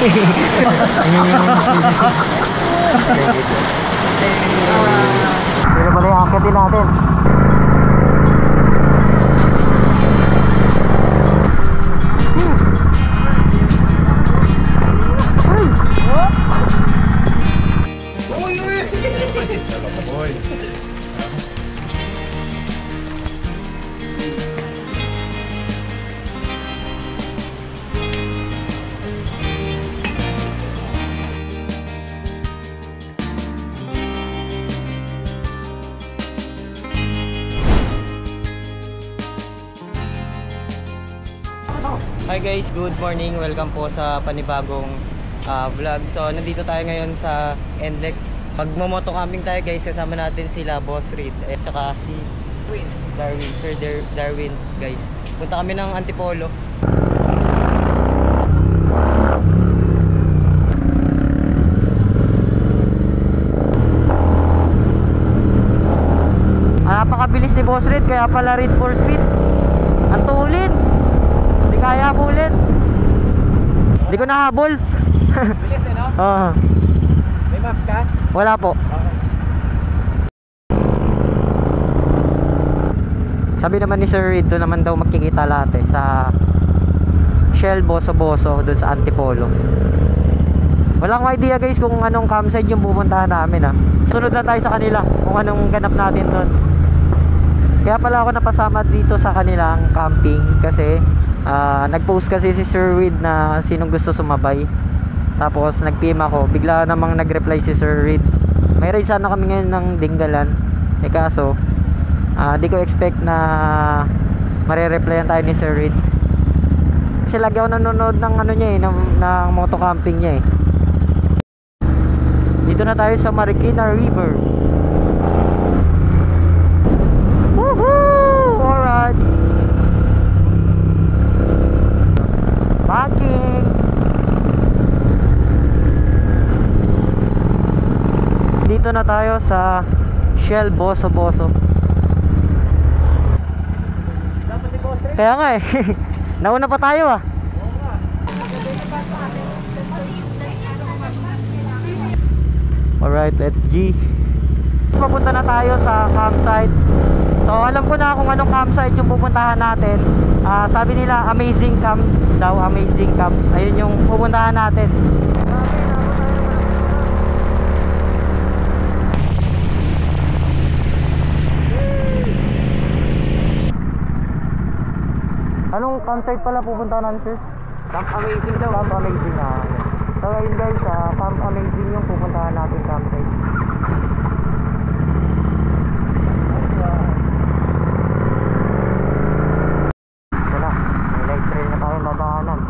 Pero pala yung akitin natin. Hi guys, good morning. Welcome po sa panibagong vlog. So nandito tayo ngayon sa NLEX. Magmomoto camping tayo guys. Kasama natin sila Boss Reed at saka si Darwin, Sir Darwin guys. Punta kami ng Antipolo. Napakabilis ni Boss Reed, kaya pala Reed for speed. Ang tulin. Hindi kaya habulin. Hindi ko nahabol. Bilis eh no? Oo. May map ka? Wala po. Okay. Sabi naman ni Sir Reed, doon naman daw magkikita lahat eh, sa Shell Boso-Boso doon sa Antipolo. Wala akong idea guys kung anong campsite yung pupuntahan namin ah. Sunod lang tayo sa kanila kung anong ganap natin doon. Kaya pala ako napasama dito sa kanilang camping kasi nag-post kasi si Sir Reed na sinong gusto sumabay. Tapos nag-PM ako, bigla namang nag-reply si Sir Reed. May ride sana kami ngayon ng Dinggalan. Eh kaso di ko expect na mare-replyan tayo ni Sir Reed. Kasi lagi ako nanonood ng ano niya eh, ng moto camping niya eh. Dito na tayo sa Marikina River. Woohoo! Alright. Banking. Dito na tayo sa Shell Boso-Boso. Kaya nga eh. Nauna pa tayo ah. Alright, let's G. Papunta na tayo sa campsite. So alam ko na kung anong campsite yung pupuntahan natin. Sabi nila amazing camp daw, amazing camp. Ayun yung pupuntahan natin. Anong campsite pala pupuntahan natin, sir? Camp Amazing daw. Camp Amazing na. So ayun guys, Camp Amazing yung pupuntahan natin campsite. Wala, may light trail na tayo nadaanan.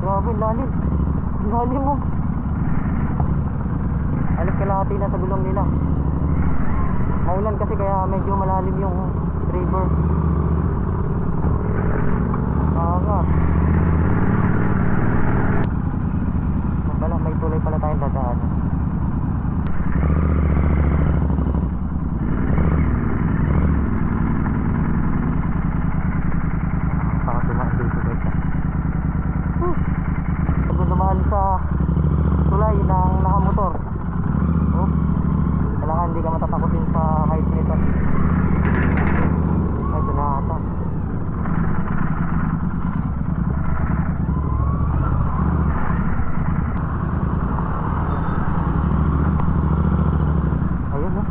Grabe, lalim. Lalim mo. Alas kalahati na sa gulong nila. Maulan kasi kaya medyo malalim yung river. Pala may tulay pala tayong dadaan. Pakatumaan dito guys. Pag dumaan sa tulay ng nakamotor, kailangan hindi ka matatakotin sa height nito. Ay, ito na ata. Ayun no.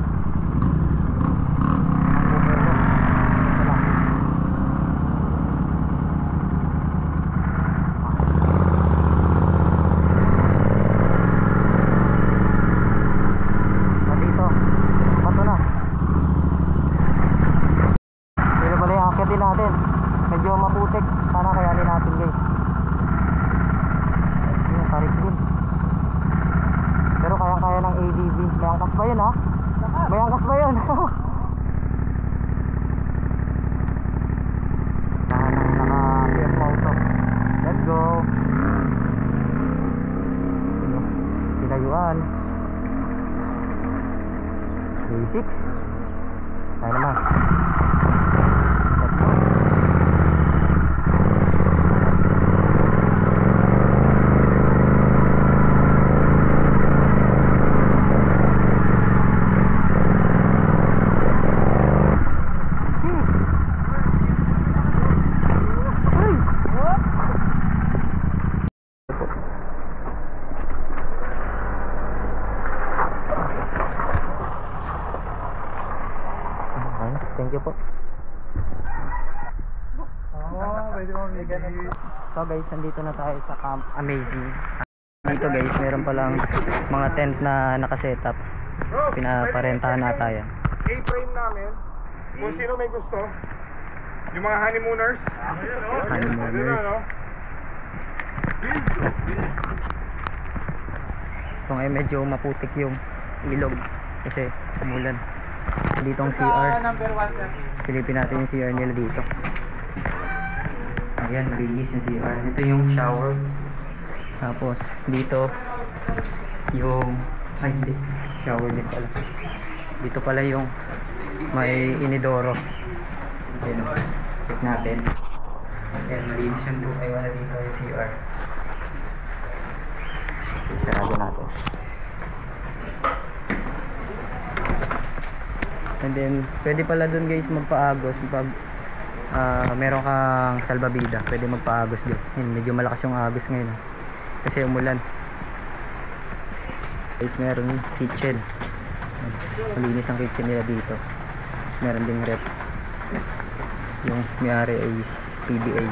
Natin medyo maputik, sana kayanin natin guys. Yung tarik din, pero kaya ng ADV. May angkas ba yun ha? May angkas ba yun? naka-PF auto. Let's go. Tinayo Yuan. Basic. Tayo naman. Thank you po. So guys, nandito na tayo sa Camp Amazing. Dito guys, meron palang mga tent na nakasetup. Pinaparentahan na tayo. A-frame namin. Kung sino may gusto. Yung mga honeymooners. Honeymooners. So ngayon medyo maputik yung ilog kasi umulan. Dito ang CR. Silipin natin yung CR nila dito. Ayan, release yung CR. Ito yung shower. Tapos dito yung hindi, shower din pala. Dito pala yung may inidoro. Ayan, check natin. Ayan, malinis yung buhay. Wala dito yung CR. Sarado natin. And then pwede pala dun guys magpaagos pag meron kang salbabida, pwede magpaagos dun. Yun, medyo malakas yung agos ngayon kasi umulan. Guys, meron kitchen. Malinis ang kitchen nila dito. Meron ding rep. Yung may-ari ay PBA.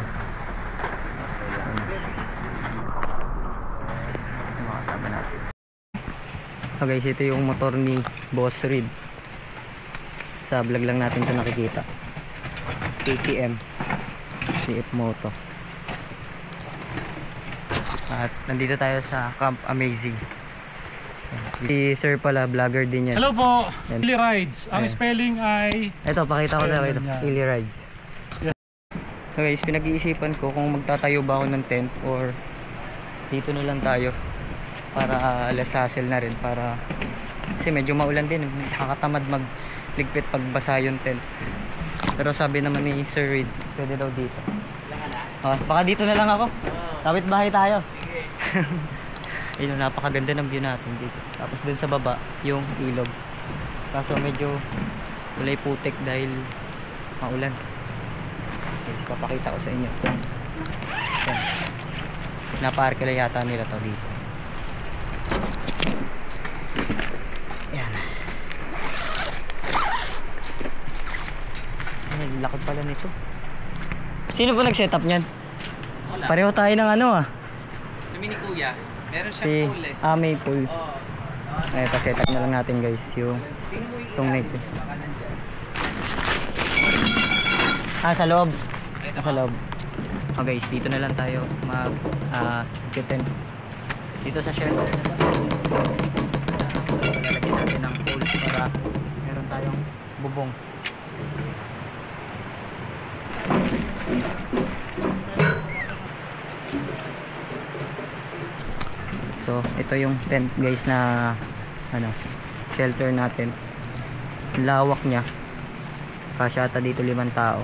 Makasama natin. So guys, ito yung motor ni Boss Reed. Sa vlog lang natin ito nakikita. KTM CF Moto. At nandito tayo sa Camp Amazing. Si sir pala, vlogger din yan. Hello po, Yan. Illy Rides. Ang Ayan. spelling ay Ito, pakita ko na ito. Yan. Illy Rides. So guys, pinag-iisipan ko kung magtatayo ba ako ng tent or dito na lang tayo para less hassle na rin, para kasi medyo maulan din, nakakatamad magligpit pag basa yung tent. Pero sabi naman ni Sir Reed, pwede daw dito. Baka dito na lang ako. Kapit bahay tayo. Ayun, napakaganda ng view natin dito. Tapos dun sa baba, yung ilog. Kaso medyo walay putik dahil maulan. Guys, papakita ko sa inyo. Yan. Napaarke lang yata nila to dito. Yan. Ay, lakad pala nito. Sino ba nag-setup niyan? Wala. Pareho tayo ng ano ah. Kami ni Kuya. Meron Si siyang pool eh. may pool. Oo. Ay, pa-setup na lang natin guys yung Tingnan mo yung itong ilalim, net. baka nandyan. Sa loob. Ito Sa loob. Oh guys, dito na lang tayo mag tent. Dito sa shed. Lalagyan natin ng pool para meron tayong bubong. So, ito yung tent guys na ano, shelter natin. Lawak niya. Kasya ata dito 5 tao.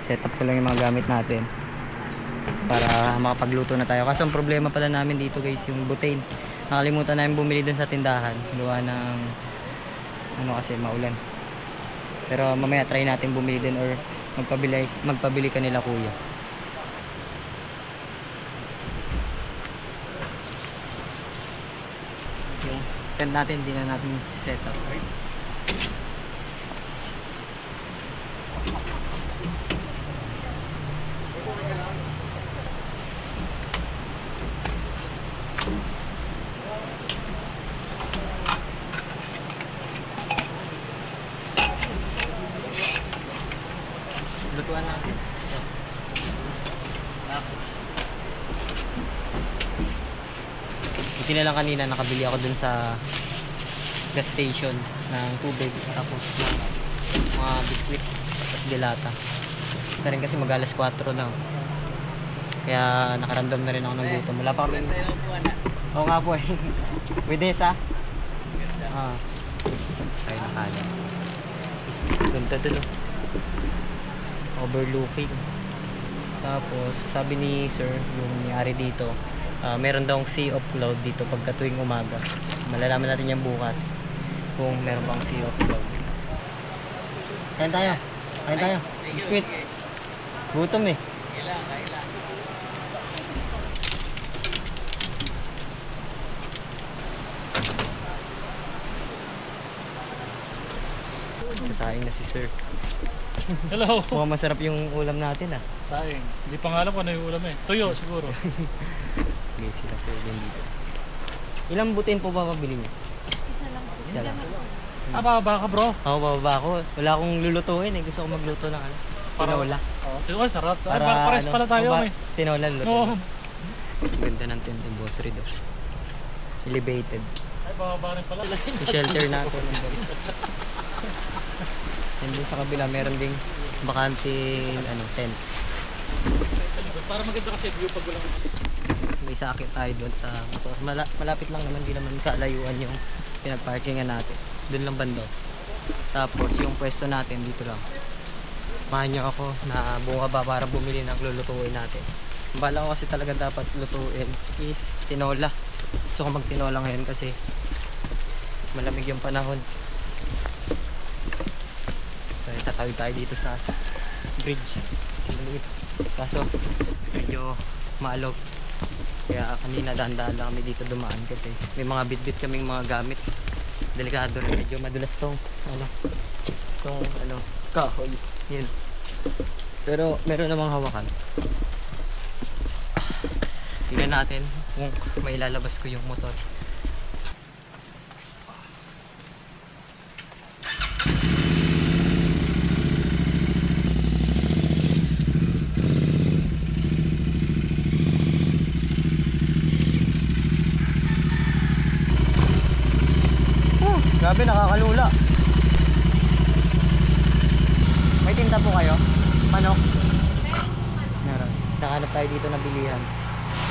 Setup ko lang yung mga gamit natin para makapagluto na tayo. Kasi ang problema pala namin dito guys, yung butane. Nakalimutan namin bumili dun sa tindahan. Gawa ng ano kasi maulan. Pero mamaya try natin bumili din or magpabili kanila kuya. Yung tent natin, hindi na natin set up. Lutuan natin. Buti na lang kanina nakabili ako dun sa gas station ng tubig tapos mga biskwit, tapos dilata. Isa rin kasi mag alas 4 lang. Kaya nakarandom na rin ako ng gutom. Wala pa kami. Oo nga po eh. With this ah. Tayo nakala. Ganda dun oh. Overlooking. Tapos sabi ni sir, yung may-ari dito, meron daw sea of cloud dito pagka tuwing umaga. Malalaman natin yan bukas kung meron bang sea of cloud. Kain tayo. Kain tayo. Biscuit. Gutom eh. Kasain na si sir. Hello. Mukhang masarap yung ulam natin ah. Saing. Hindi pa nga alam kung ano yung ulam eh. Tuyo siguro. Okay, sila sir din dito. Ilang butin po ba mabili niyo? Isa lang. Ah, baka bro. Ako, bababa ako. Wala akong lulutuin eh. Gusto ko magluto ng ano. Tinola. Oo, oh, sarap. Para Pares ano, pala tayo eh. Tinola luto. Oo. Ganda ng tent ni Boss Red oh. Elevated. Ay, baka rin pala. Yung shelter natin. And dun sa kabila meron ding bakanting ano, tent. Para maganda kasi view pag walang. May sakit tayo doon sa motor. Malapit lang naman, di naman kalayuan yung pinagparkingan natin. Doon lang bando. Tapos yung pwesto natin dito lang. Samahan niyo ako na bumaba para bumili ng lulutuin natin. Ang bala ko kasi talaga dapat lutuin is tinola. Gusto ko magtinola ngayon kasi malamig yung panahon. So tatawid tayo dito sa bridge. Maliit. Kaso medyo maalog. Kaya kanina dahan-dahan lang kami dito dumaan kasi may mga bit-bit kaming mga gamit. Delikado rin, medyo madulas tong kahoy. Yun. Pero meron namang hawakan. Tingnan natin kung may lalabas ko yung motor. Grabe, nakakalula. May tinta po kayo? Manok? Meron. Nakahanap tayo dito ng bilihan.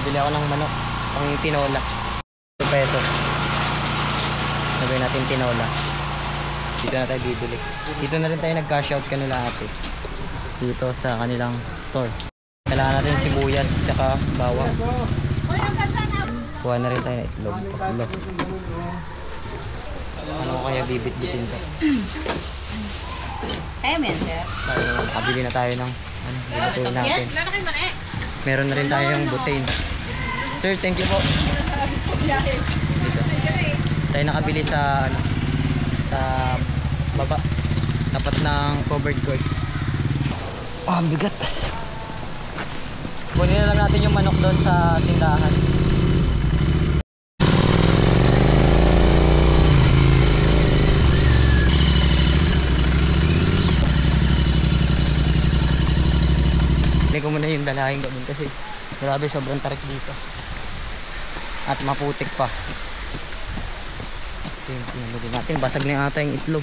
Bili ako ng manok. Pang tinola. 2 pesos. Sabihin natin tinola. Dito na tayo bibili. Dito na rin tayo nag-cash out kanila ate. Dito sa kanilang store. Kailangan natin sibuyas tsaka bawang. Kuha na rin tayo na itlog. Itlog. Ano kaya bibit-bitin ko? Kaya mo yan, sir? Kabili na tayo ng lulutuin natin. Meron na rin tayong butane. Sir, thank you po. Tayo nakabili sa sa baba. Tapat ng covered court. Ang bigat. Kunin na lang natin yung manok doon sa tindahan. Ko muna yung dalahin ko dun kasi grabe sobrang tarik dito at maputik pa. Tingnan natin, basag na ata yung itlog.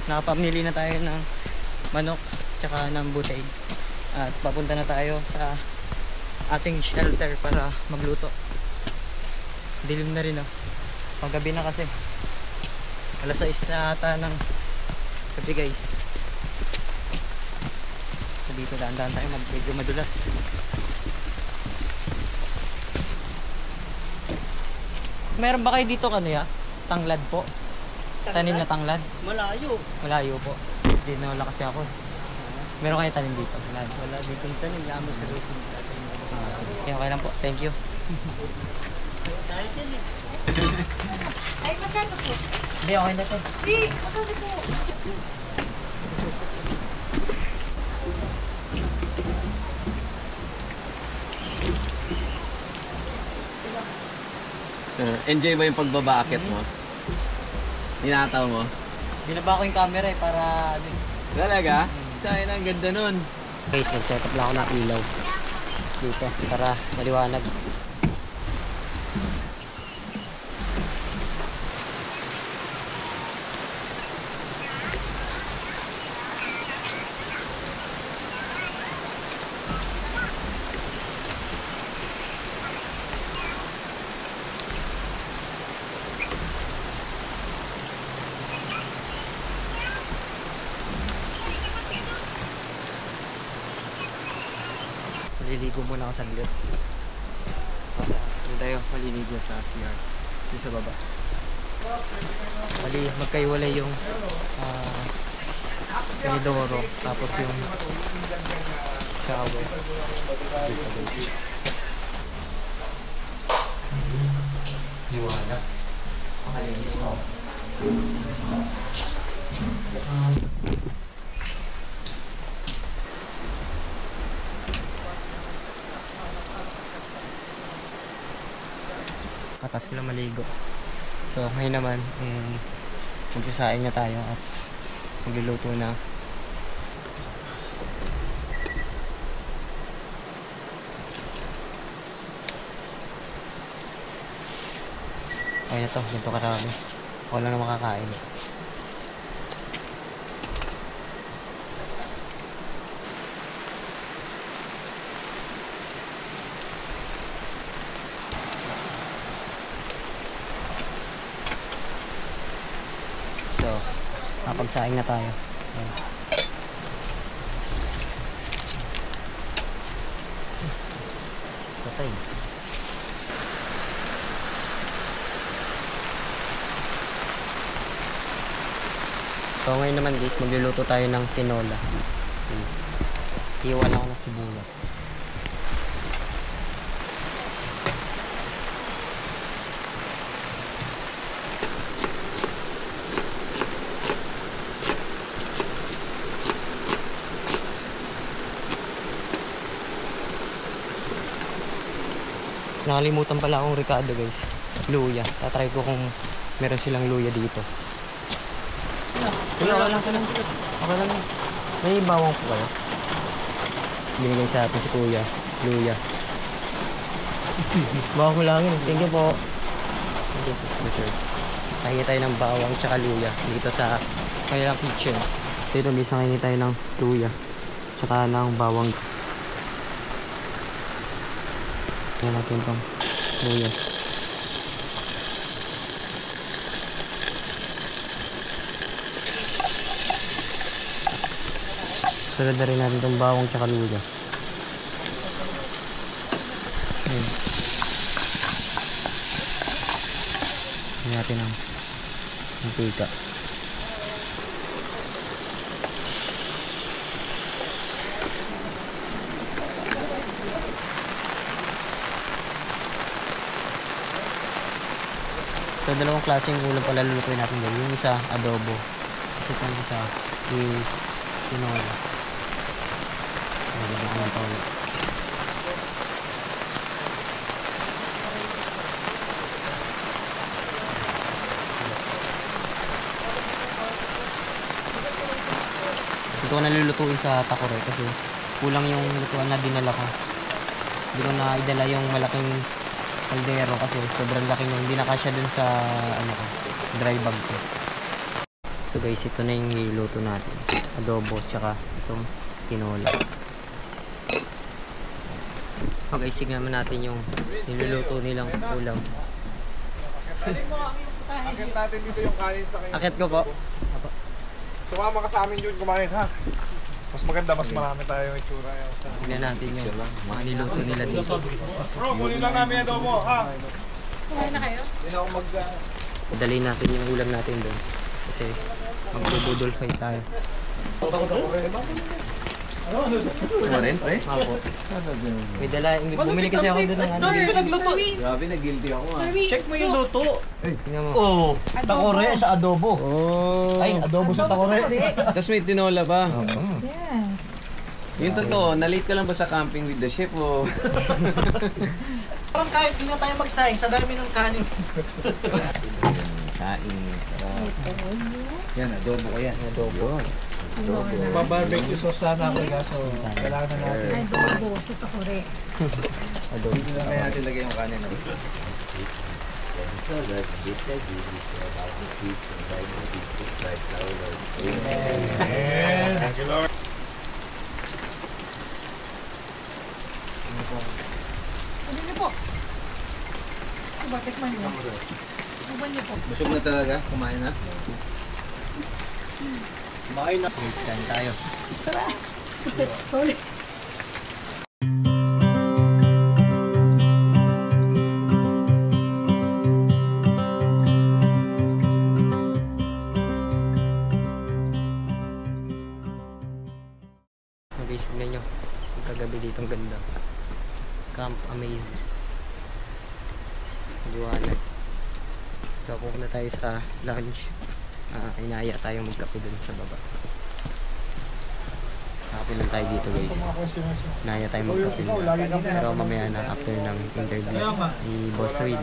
Nakapamili na tayo ng manok tsaka ng butay. At papunta na tayo sa ating shelter para magluto. Dilim na rin oh. Paggabi na kasi. Alas 6 na ata ng gabi guys. So dito daan-daan tayo, medyo madulas. Meron ba kayo dito kanya? Tanglad po? Tanim na tanglad? Malayo. Malayo po. Hindi na wala kasi ako. Meron kayo tanim dito? Wala dito tanim. Lamo sa lusin. Okay lang po. Thank you. Dahil yan eh. Ay, magkano po? Hindi, okay na to. Di, magkano po? Enjoy ba yung pagbaba-akit mo? Ninataw mo? Binaba ko yung camera eh para Talaga? Tayo na, ang ganda nun. guys, mag-set up lang ako ng ilaw dito para maliwanag. Maliligo muna ako saglit. Doon tayo maliligo sa CR. Doon sa baba. Bali, magkaiwalay yung inidoro. Tapos yung shower. Dito guys. Liwanag. Makalinis mo. Katas ko lang maligo. So ngayon naman magsasaing na tayo at magluluto na. Okay na to, ganito karami. Ako lang na makakain. So, napagsaing na tayo. Ayan. Patay. So, ngayon naman guys, magluluto tayo ng tinola. Iwan ako ng sibuyas. Nakalimutan pala akong Ricardo guys. Luya. Tatry ko kung meron silang luya dito. Uy, okay lang. Okay lang. May bawang po kayo. Binigay sa atin si Kuya. Luya. Bawang ko lang yun. Thank you po. Thank you sir. Kahingi tayo ng bawang tsaka luya dito sa kanilang kitchen. Dito minsan kahingi tayo ng luya tsaka ng bawang. Ayan natin itong luya. Sunod na rin natin itong bawang tsaka luya. Ayan. Ayan natin ang mantika. So, dalawang klaseng ulam pala lulutuin natin doon. Yung isa, adobo. Kasi itong isa is tinola. Nagiging ko ng tola. Ito ko nalulutuin sa takore kasi kulang yung lutuan na dinala ko. Hindi ko na idala yung malaking kaldero kasi sobrang laki niya, hindi nakasya dun sa ano ko, dry bag ko. So guys, ito na yung niluto natin, adobo tsaka itong tinola. So guys, tignan natin yung niluluto nilang ulam. Akit natin dito yung kanin sa kanya. Akit ko po. Sumama ka sa amin yun kumain ha. Mas maganda, mas marami tayo yung itsura. Tignan natin yung mga niluto nila dito. Bro, kunin lang namin yung adobo ha. Kumain na kayo? Padalhin natin yung ulam natin doon kasi magbubudol fight tayo. Ano rin, pre? Ako. May dala, bumili kasi ako doon ng ano. Grabe, nag-guilty ako ah. Check mo yung luto. Tingnan mo. Oh, takore sa adobo. Oh. Ay, adobo sa takore. Tapos may tinola pa. Yes. Yung totoo, na-late ka lang ba sa camping with the chef o? Parang kahit hindi na tayo magsayang sa dami ng kanin. Saing, sarap. Yan, adobo ko yan. Adobo. Barbecue sauce sana ako kaso kailangan na natin. Adobo sa takore. Dito na kaya natin lagay yung kanin. Amen. Thank you, Lord. Ano niyo po? Bakit man niyo? Ano niyo po? Busog na talaga, kumain na. Kumain na. Guys, kain tayo. Sorry. Guys, tignan nyo. Ang kagabi dito ang ganda. Camp Amazing. Liwanag. So, pupunta tayo sa lounge. Inaya tayong magkape dun sa baba. Kape lang tayo dito guys. Inaya tayong magkape. Pero mamaya na after ng interview ni Boss Reed.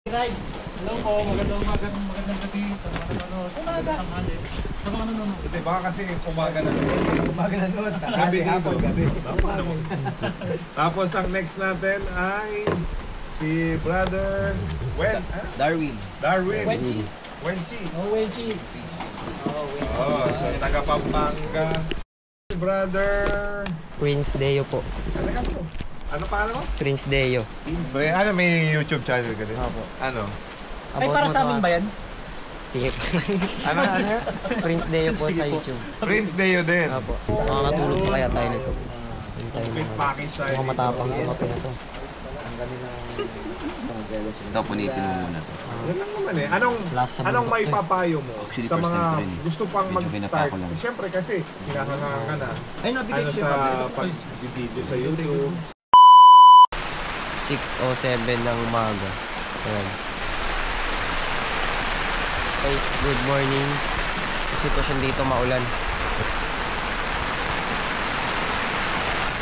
Guys, hello po. Magandang gabi sa mga nanonood. Magandang tanghali. Sa mga nanonood. Hindi, baka kasi umaga na. Umaga na noon. Gabi dito. Gabi. Tapos ang next natin ay si Brother Darwin. Darwin. Wenchi. Wenchi. Oh, Wenchi. Oh, so taga Pampanga. Brother. Prince Deo po. Ano pa mo? Prince Deo. Ano, may YouTube channel ka din? Ano? Ay, para sa amin ba yan? Ano yan? Prince Deo po sa YouTube. Prince Deo din. Apo. Makakatulog pa kaya tayo nito. Yun tayo Big package tayo. mga matapang yung kape na to. Ito, punitin mo muna to. Yan lang naman eh. Lasa Anong bundok may to eh. papayo mo Actually, sa first mga time ko rin. gusto pang Medyo pinapa mag-start? ko lang. Siyempre kasi, hinahangaan ka na. Ay, nabigay Ano ko sa pag-video sa YouTube. 6:07 ng umaga. Ayan. Guys, good morning. Yung sitwasyon dito maulan.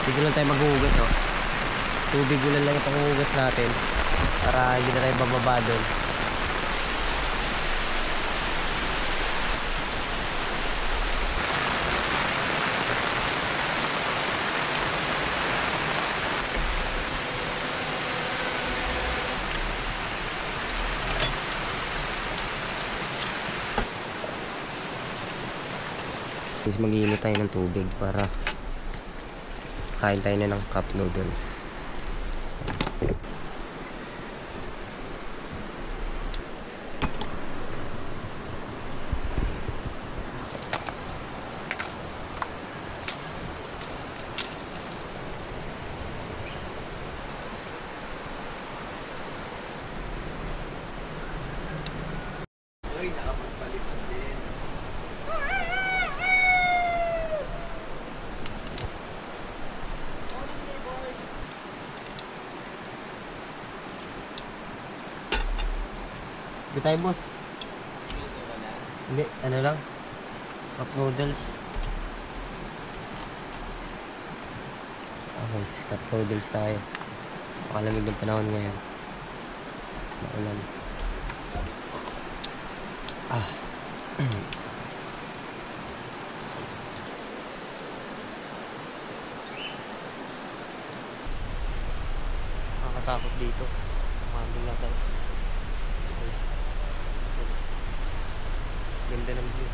Hindi lang tayo maghuhugas oh. Tubig ulan lang yung panghuhugas natin para hindi na tayo bababa doon. Guys, mag-iinit tayo ng tubig para kain tayo na ng cup noodles. Hindi tayo boss. Hindi, ano lang. Cup noodles. Okay, cup noodles tayo. Makalamig ng panahon ngayon. Maulan. Ah. Nakakatakot dito. Makambing lang tayo. Ganda ng view.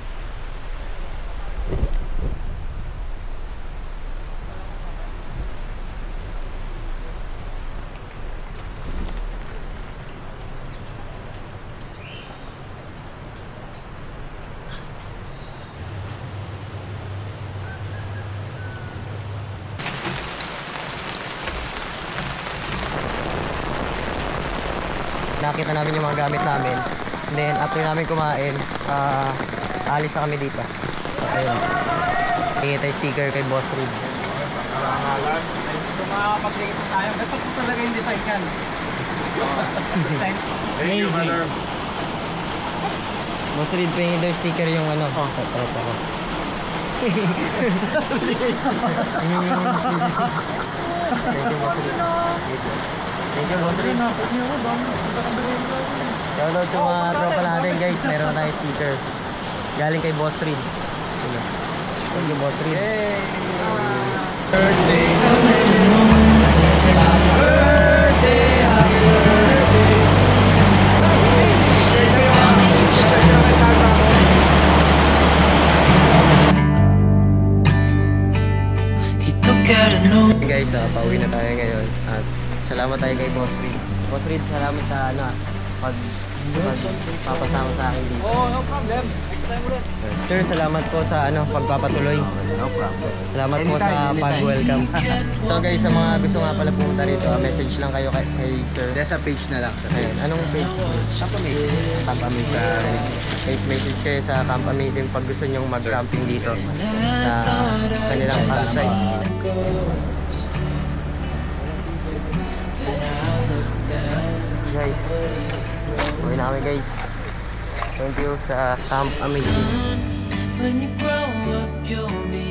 Nakita namin yung mga gamit namin. And then after namin kumain, alis na kami dito. So, ayun. Tingin tayo sticker kay Boss Reed. Kung makakapag-tikit na tayo, ito po talaga yung design yan. Design. Thank you, brother. Boss Reed, pingin daw yung sticker yung ano. Oh, tatrot ako. Thank you, Boss Reed. Thank you, Boss Reed. Shoutout sa mga tropa natin guys. Meron na tayong sticker. Galing kay Boss Reed. Sige. Thank you, Boss Reed. Yay! Guys, pauwi na tayo ngayon. At salamat tayo kay Boss Reed. Boss Reed, salamat sa papasama sa akin dito. Oh, no problem. Next time ulit. Sir, salamat po sa pagpapatuloy. No problem. Salamat po sa pag-welcome. So guys, sa mga gusto nga pala pumunta rito, message lang kayo kay Sir. Sa page na lang. Ayun, anong page? Camp Amazing. Camp Amazing. Guys, message kayo sa Camp Amazing pag gusto nyong mag-camping dito sa kanilang campsite. Guys, uwi na kami guys. Thank you sa Camp Amazing. When you grow up, you'll be